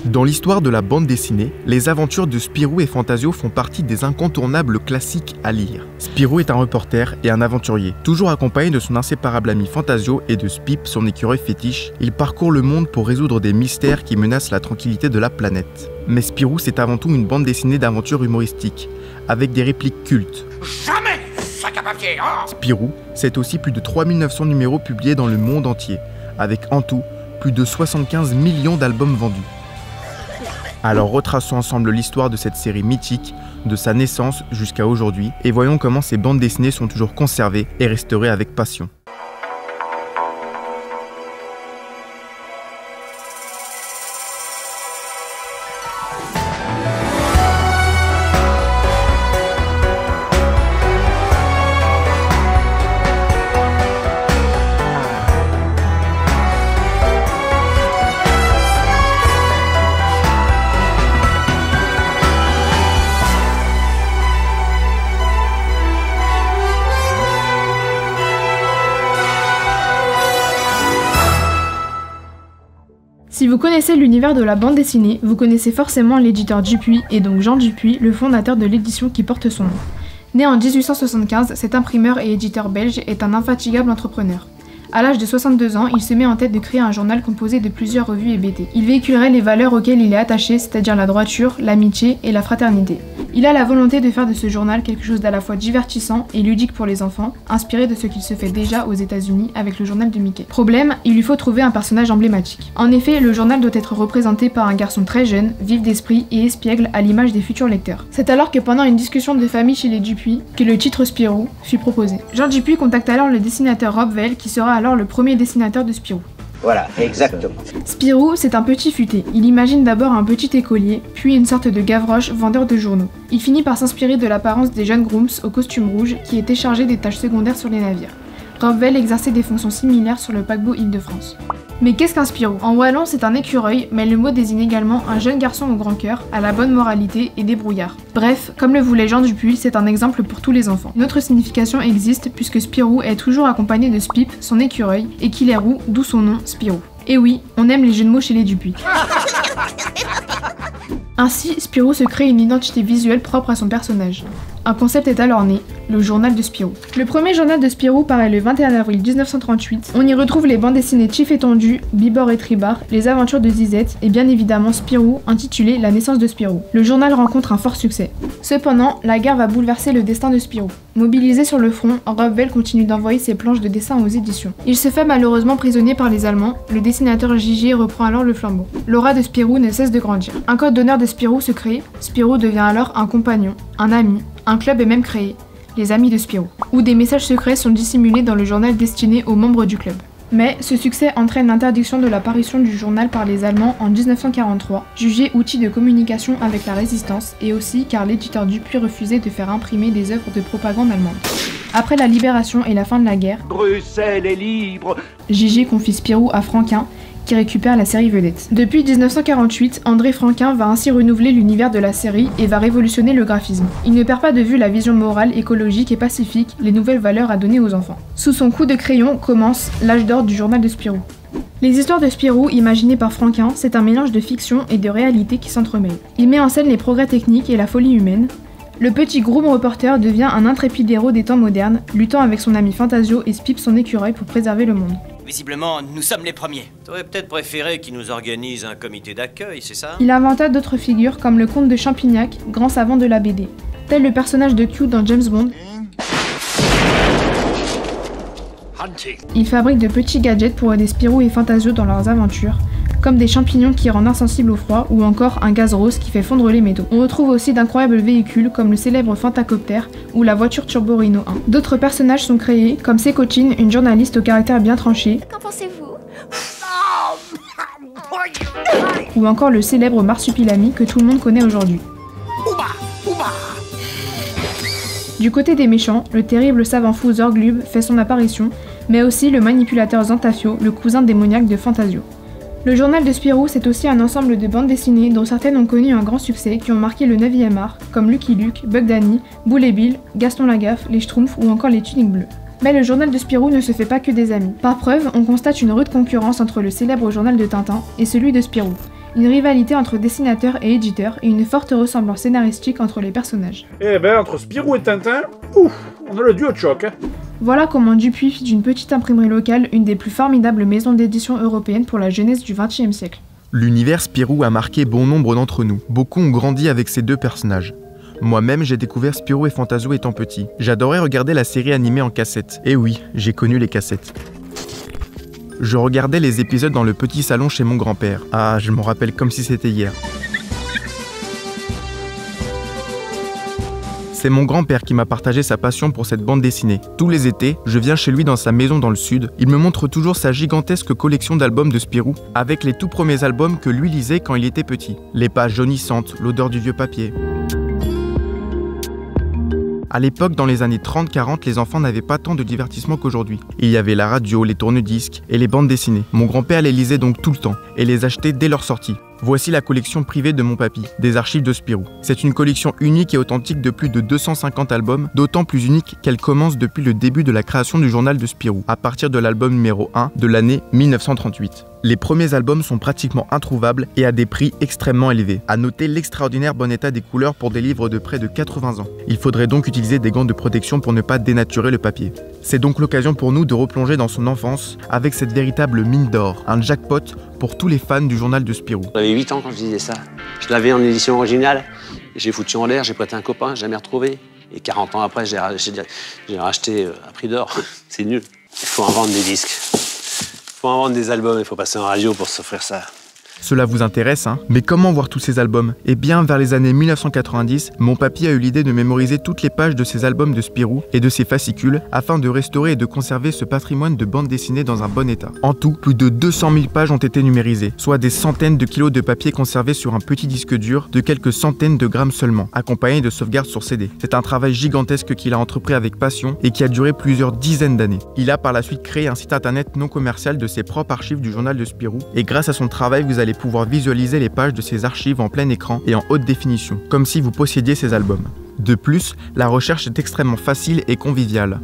Dans l'histoire de la bande dessinée, les aventures de Spirou et Fantasio font partie des incontournables classiques à lire. Spirou est un reporter et un aventurier. Toujours accompagné de son inséparable ami Fantasio et de Spip, son écureuil fétiche, il parcourt le monde pour résoudre des mystères qui menacent la tranquillité de la planète. Mais Spirou, c'est avant tout une bande dessinée d'aventures humoristiques, avec des répliques cultes. Jamais sac à papier, hein. Spirou, c'est aussi plus de 3900 numéros publiés dans le monde entier, avec en tout plus de 75 millions d'albums vendus. Alors retraçons ensemble l'histoire de cette série mythique, de sa naissance jusqu'à aujourd'hui, et voyons comment ces bandes dessinées sont toujours conservées et restaurées avec passion. Si vous connaissez l'univers de la bande dessinée, vous connaissez forcément l'éditeur Dupuis, et donc Jean Dupuis, le fondateur de l'édition qui porte son nom. Né en 1875, cet imprimeur et éditeur belge est un infatigable entrepreneur. À l'âge de 62 ans, il se met en tête de créer un journal composé de plusieurs revues et BD. Il véhiculerait les valeurs auxquelles il est attaché, c'est-à-dire la droiture, l'amitié et la fraternité. Il a la volonté de faire de ce journal quelque chose d'à la fois divertissant et ludique pour les enfants, inspiré de ce qu'il se fait déjà aux États-Unis avec le journal de Mickey. Problème, il lui faut trouver un personnage emblématique. En effet, le journal doit être représenté par un garçon très jeune, vif d'esprit et espiègle à l'image des futurs lecteurs. C'est alors que pendant une discussion de famille chez les Dupuis, que le titre Spirou fut proposé. Jean Dupuis contacte alors le dessinateur Rob Vell, qui sera alors le premier dessinateur de Spirou. Voilà, exactement. Spirou, c'est un petit futé. Il imagine d'abord un petit écolier, puis une sorte de Gavroche, vendeur de journaux. Il finit par s'inspirer de l'apparence des jeunes Grooms au costume rouge qui étaient chargés des tâches secondaires sur les navires. Rob Vell exerçait des fonctions similaires sur le paquebot Île-de-France. Mais qu'est-ce qu'un Spirou? En wallon, c'est un écureuil, mais le mot désigne également un jeune garçon au grand cœur, à la bonne moralité et débrouillard. Bref, comme le voulait Jean Dupuis, c'est un exemple pour tous les enfants. Une autre signification existe puisque Spirou est toujours accompagné de Spip, son écureuil, et qu'il est roux, d'où son nom Spirou. Et oui, on aime les jeux de mots chez les Dupuis. Ainsi, Spirou se crée une identité visuelle propre à son personnage. Un concept est alors né, le journal de Spirou. Le premier journal de Spirou paraît le 21 avril 1938. On y retrouve les bandes dessinées Chiff et Tondu, Bibor et Tribar, les aventures de Zizette et bien évidemment Spirou, intitulé La naissance de Spirou. Le journal rencontre un fort succès. Cependant, la guerre va bouleverser le destin de Spirou. Mobilisé sur le front, Rob Vell continue d'envoyer ses planches de dessin aux éditions. Il se fait malheureusement prisonnier par les Allemands, le dessinateur JG reprend alors le flambeau. L'aura de Spirou ne cesse de grandir. Un code d'honneur de Spirou se crée, Spirou devient alors un compagnon, un ami. Un club est même créé, les Amis de Spirou, où des messages secrets sont dissimulés dans le journal destiné aux membres du club. Mais ce succès entraîne l'interdiction de l'apparition du journal par les Allemands en 1943, jugé outil de communication avec la résistance, et aussi car l'éditeur Dupuis refusait de faire imprimer des œuvres de propagande allemande. Après la libération et la fin de la guerre, Bruxelles est libre. JG confie Spirou à Franquin, qui récupère la série vedette. Depuis 1948, André Franquin va ainsi renouveler l'univers de la série et va révolutionner le graphisme. Il ne perd pas de vue la vision morale, écologique et pacifique, les nouvelles valeurs à donner aux enfants. Sous son coup de crayon commence l'âge d'or du journal de Spirou. Les histoires de Spirou, imaginées par Franquin, c'est un mélange de fiction et de réalité qui s'entremêlent. Il met en scène les progrès techniques et la folie humaine. Le petit Groom reporter devient un intrépide héros des temps modernes, luttant avec son ami Fantasio et Spip son écureuil pour préserver le monde. Visiblement, nous sommes les premiers. T'aurais peut-être préféré qu'ils nous organisent un comité d'accueil, c'est ça? Il inventa d'autres figures comme le comte de Champignac, grand savant de la BD, tel le personnage de Q dans James Bond. Il fabrique de petits gadgets pour aider Spirou et Fantasio dans leurs aventures, comme des champignons qui rendent insensibles au froid ou encore un gaz rose qui fait fondre les métaux. On retrouve aussi d'incroyables véhicules comme le célèbre Fantacopter ou la voiture Turbo Rhino 1. D'autres personnages sont créés, comme Sécotine, une journaliste au caractère bien tranché. Qu'en pensez-vous? Ou encore le célèbre Marsupilami que tout le monde connaît aujourd'hui. Du côté des méchants, le terrible savant fou Zorglub fait son apparition, mais aussi le manipulateur Zantafio, le cousin démoniaque de Fantasio. Le journal de Spirou, c'est aussi un ensemble de bandes dessinées dont certaines ont connu un grand succès qui ont marqué le 9e art, comme Lucky Luke, Bug Danny, Boule et Bill, Gaston Lagaffe, les Schtroumpfs ou encore les Tuniques Bleues. Mais le journal de Spirou ne se fait pas que des amis. Par preuve, on constate une rude concurrence entre le célèbre journal de Tintin et celui de Spirou. une rivalité entre dessinateurs et éditeurs et une forte ressemblance scénaristique entre les personnages. Eh ben, entre Spirou et Tintin, ouf, on a le duo de choc, hein. Voilà comment Dupuis fit d'une petite imprimerie locale une des plus formidables maisons d'édition européennes pour la jeunesse du XXe siècle. L'univers Spirou a marqué bon nombre d'entre nous. Beaucoup ont grandi avec ces deux personnages. Moi-même, j'ai découvert Spirou et Fantasio étant petit. J'adorais regarder la série animée en cassette. Et oui, j'ai connu les cassettes. Je regardais les épisodes dans le petit salon chez mon grand-père. Ah, je m'en rappelle comme si c'était hier. C'est mon grand-père qui m'a partagé sa passion pour cette bande dessinée. Tous les étés, je viens chez lui dans sa maison dans le sud. Il me montre toujours sa gigantesque collection d'albums de Spirou, avec les tout premiers albums que lui lisait quand il était petit. Les pages jaunissantes, l'odeur du vieux papier. À l'époque, dans les années 30-40, les enfants n'avaient pas tant de divertissement qu'aujourd'hui. Il y avait la radio, les tourne-disques et les bandes dessinées. Mon grand-père les lisait donc tout le temps et les achetait dès leur sortie. Voici la collection privée de mon papy, des archives de Spirou. C'est une collection unique et authentique de plus de 250 albums, d'autant plus unique qu'elle commence depuis le début de la création du journal de Spirou, à partir de l'album numéro 1 de l'année 1938. Les premiers albums sont pratiquement introuvables et à des prix extrêmement élevés. À noter l'extraordinaire bon état des couleurs pour des livres de près de 80 ans. Il faudrait donc utiliser des gants de protection pour ne pas dénaturer le papier. C'est donc l'occasion pour nous de replonger dans son enfance avec cette véritable mine d'or, un jackpot pour tous les fans du journal de Spirou. J'avais 8 ans quand je disais ça. Je l'avais en édition originale, j'ai foutu en l'air, j'ai prêté à un copain, jamais retrouvé. Et 40 ans après, j'ai racheté à prix d'or. C'est nul. Il faut en vendre des disques. Il faut en vendre des albums, il faut passer en radio pour s'offrir ça. Cela vous intéresse, hein? Mais comment voir tous ces albums? Eh bien, vers les années 1990, mon papy a eu l'idée de mémoriser toutes les pages de ses albums de Spirou et de ses fascicules afin de restaurer et de conserver ce patrimoine de bande dessinée dans un bon état. En tout, plus de 200 000 pages ont été numérisées, soit des centaines de kilos de papier conservés sur un petit disque dur de quelques centaines de grammes seulement, accompagné de sauvegardes sur CD. C'est un travail gigantesque qu'il a entrepris avec passion et qui a duré plusieurs dizaines d'années. Il a par la suite créé un site internet non commercial de ses propres archives du journal de Spirou et grâce à son travail, vous allez pouvoir visualiser les pages de ses archives en plein écran et en haute définition, comme si vous possédiez ses albums. De plus, la recherche est extrêmement facile et conviviale.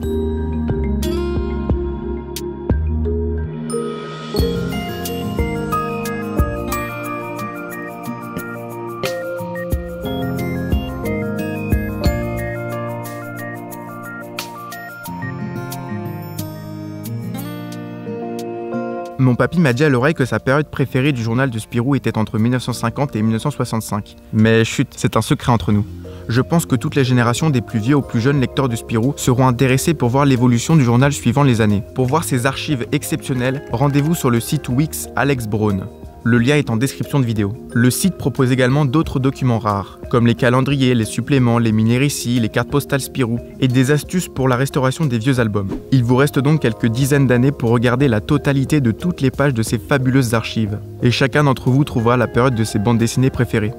Mon papy m'a dit à l'oreille que sa période préférée du journal de Spirou était entre 1950 et 1965. Mais chut, c'est un secret entre nous. Je pense que toutes les générations des plus vieux aux plus jeunes lecteurs de Spirou seront intéressés pour voir l'évolution du journal suivant les années. Pour voir ces archives exceptionnelles, rendez-vous sur le site Wix Alex Braun. Le lien est en description de vidéo. Le site propose également d'autres documents rares, comme les calendriers, les suppléments, les mini-récits, les cartes postales Spirou, et des astuces pour la restauration des vieux albums. Il vous reste donc quelques dizaines d'années pour regarder la totalité de toutes les pages de ces fabuleuses archives, et chacun d'entre vous trouvera la période de ses bandes dessinées préférées.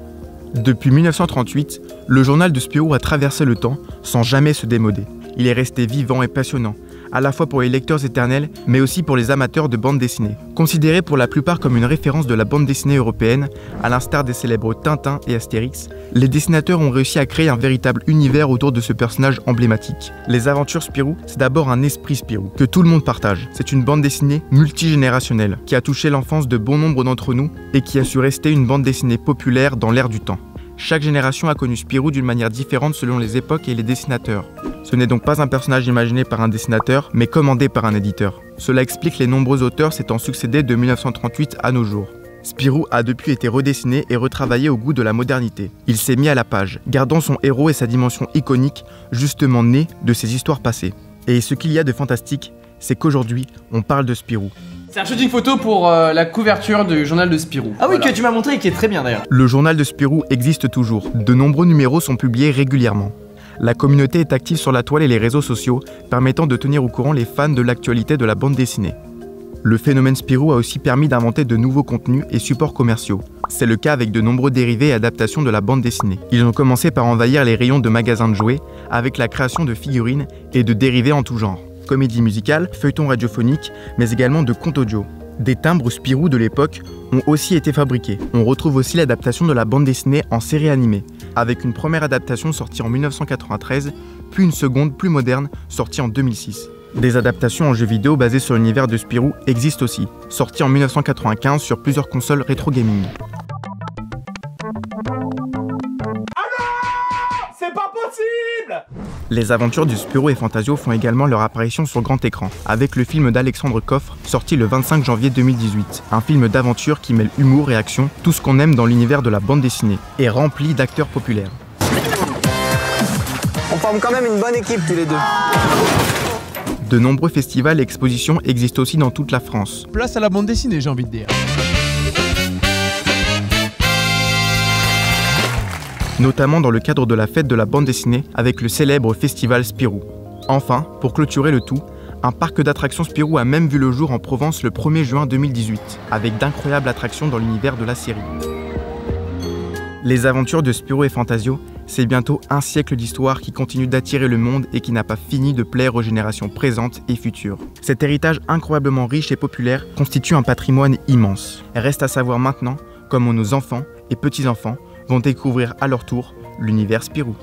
Depuis 1938, le journal de Spirou a traversé le temps sans jamais se démoder. Il est resté vivant et passionnant, à la fois pour les lecteurs éternels, mais aussi pour les amateurs de bande dessinée. Considéré pour la plupart comme une référence de la bande dessinée européenne, à l'instar des célèbres Tintin et Astérix, les dessinateurs ont réussi à créer un véritable univers autour de ce personnage emblématique. Les aventures Spirou, c'est d'abord un esprit Spirou, que tout le monde partage. C'est une bande dessinée multigénérationnelle, qui a touché l'enfance de bon nombre d'entre nous, et qui a su rester une bande dessinée populaire dans l'ère du temps. Chaque génération a connu Spirou d'une manière différente selon les époques et les dessinateurs. Ce n'est donc pas un personnage imaginé par un dessinateur, mais commandé par un éditeur. Cela explique les nombreux auteurs s'étant succédés de 1938 à nos jours. Spirou a depuis été redessiné et retravaillé au goût de la modernité. Il s'est mis à la page, gardant son héros et sa dimension iconique, justement née de ses histoires passées. Et ce qu'il y a de fantastique, c'est qu'aujourd'hui, on parle de Spirou. C'est un shooting photo pour la couverture du journal de Spirou. Ah oui, voilà. Que tu m'as montré et qui est très bien d'ailleurs. Le journal de Spirou existe toujours. De nombreux numéros sont publiés régulièrement. La communauté est active sur la toile et les réseaux sociaux, permettant de tenir au courant les fans de l'actualité de la bande dessinée. Le phénomène Spirou a aussi permis d'inventer de nouveaux contenus et supports commerciaux. C'est le cas avec de nombreux dérivés et adaptations de la bande dessinée. Ils ont commencé par envahir les rayons de magasins de jouets, avec la création de figurines et de dérivés en tout genre. Comédie musicale, feuilletons radiophoniques, mais également de contes audio. Des timbres Spirou de l'époque ont aussi été fabriqués. On retrouve aussi l'adaptation de la bande dessinée en série animée, avec une première adaptation sortie en 1993, puis une seconde plus moderne sortie en 2006. Des adaptations en jeux vidéo basées sur l'univers de Spirou existent aussi, sorties en 1995 sur plusieurs consoles rétro gaming. Les aventures de Spirou et Fantasio font également leur apparition sur grand écran, avec le film d'Alexandre Coffre, sorti le 25 janvier 2018. Un film d'aventure qui mêle humour et action, tout ce qu'on aime dans l'univers de la bande dessinée, et rempli d'acteurs populaires. On forme quand même une bonne équipe tous les deux. De nombreux festivals et expositions existent aussi dans toute la France. Place à la bande dessinée, j'ai envie de dire. Notamment dans le cadre de la fête de la bande dessinée avec le célèbre festival Spirou. Enfin, pour clôturer le tout, un parc d'attractions Spirou a même vu le jour en Provence le 1er juin 2018, avec d'incroyables attractions dans l'univers de la série. Les aventures de Spirou et Fantasio, c'est bientôt un siècle d'histoire qui continue d'attirer le monde et qui n'a pas fini de plaire aux générations présentes et futures. Cet héritage incroyablement riche et populaire constitue un patrimoine immense. Reste à savoir maintenant comment nos enfants et petits-enfants vont découvrir à leur tour l'univers Spirou.